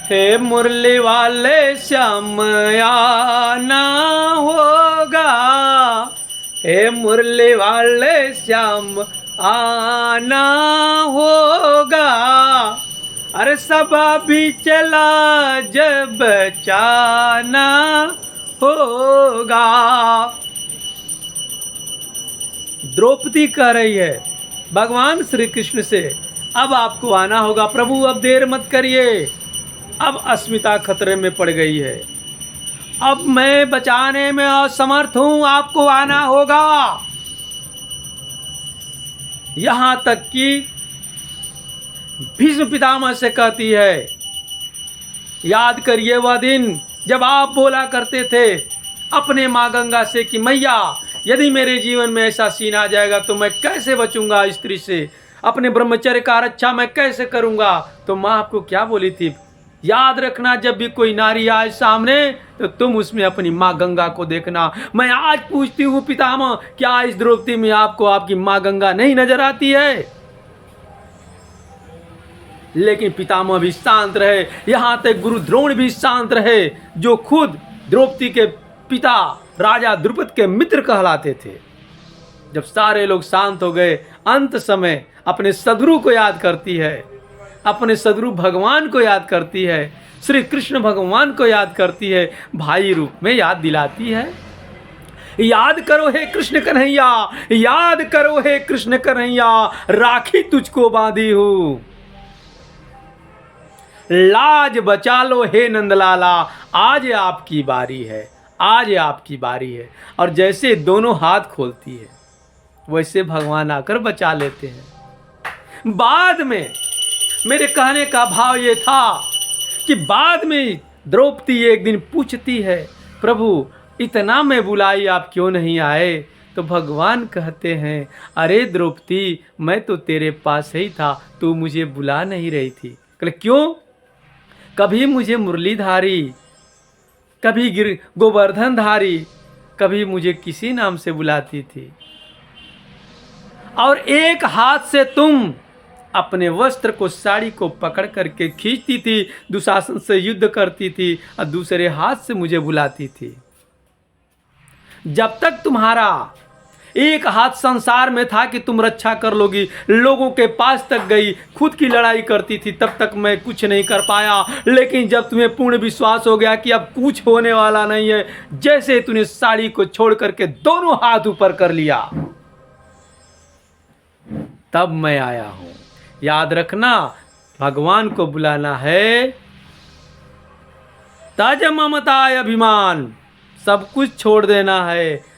हे मुरली वाले श्याम आना होगा, हे मुरली वाले श्याम आना होगा। अरे सब भी चला जब बचाना होगा। द्रौपदी कह रही है भगवान श्री कृष्ण से, अब आपको आना होगा प्रभु, अब देर मत करिए, अब अस्मिता खतरे में पड़ गई है, अब मैं बचाने में असमर्थ हूं, आपको आना होगा। यहां तक कि भीष्म पितामह से कहती है, याद करिए वह दिन जब आप बोला करते थे अपने माँ गंगा से कि मैया यदि मेरे जीवन में ऐसा सीन आ जाएगा तो मैं कैसे बचूंगा स्त्री से, अपने ब्रह्मचर्य का रक्षा मैं कैसे करूंगा। तो माँ आपको क्या बोली थी, याद रखना जब भी कोई नारी आए सामने तो तुम उसमें अपनी माँ गंगा को देखना। मैं आज पूछती हूँ पितामह, क्या इस द्रौपदी में आपको आपकी माँ गंगा नहीं नजर आती है? लेकिन पितामह भी शांत रहे, यहां तक गुरु द्रोण भी शांत रहे, जो खुद द्रौपदी के पिता राजा द्रुपद के मित्र कहलाते थे। जब सारे लोग शांत हो गए, अंत समय अपने सदगुरु को याद करती है, अपने सदगुरु भगवान को याद करती है, श्री कृष्ण भगवान को याद करती है, भाई रूप में याद दिलाती है। याद करो हे कृष्ण कन्हैया, याद करो हे कृष्ण कन्हैया, राखी तुझको बांधी हूं, लाज बचा लो हे नंदलाला, आज आपकी बारी है, आज आपकी बारी है। और जैसे दोनों हाथ खोलती है वैसे भगवान आकर बचा लेते हैं। बाद में मेरे कहने का भाव ये था कि बाद में द्रौपदी एक दिन पूछती है, प्रभु इतना मैं बुलाई आप क्यों नहीं आए? तो भगवान कहते हैं, अरे द्रौपदी मैं तो तेरे पास ही था, तू मुझे बुला नहीं रही थी। कहले क्यों? कभी मुझे मुरलीधारी, कभी गोवर्धनधारी, कभी मुझे किसी नाम से बुलाती थी, और एक हाथ से तुम अपने वस्त्र को, साड़ी को पकड़ करके खींचती थी, दुशासन से युद्ध करती थी, और दूसरे हाथ से मुझे बुलाती थी। जब तक तुम्हारा एक हाथ संसार में था कि तुम रक्षा कर लोगी, लोगों के पास तक गई, खुद की लड़ाई करती थी, तब तक मैं कुछ नहीं कर पाया। लेकिन जब तुम्हें पूर्ण विश्वास हो गया कि अब कुछ होने वाला नहीं है, जैसे तूने साड़ी को छोड़ करके दोनों हाथ ऊपर कर लिया, तब मैं आया हूं। याद रखना, भगवान को बुलाना है, तज ममता अभिमान, सब कुछ छोड़ देना है,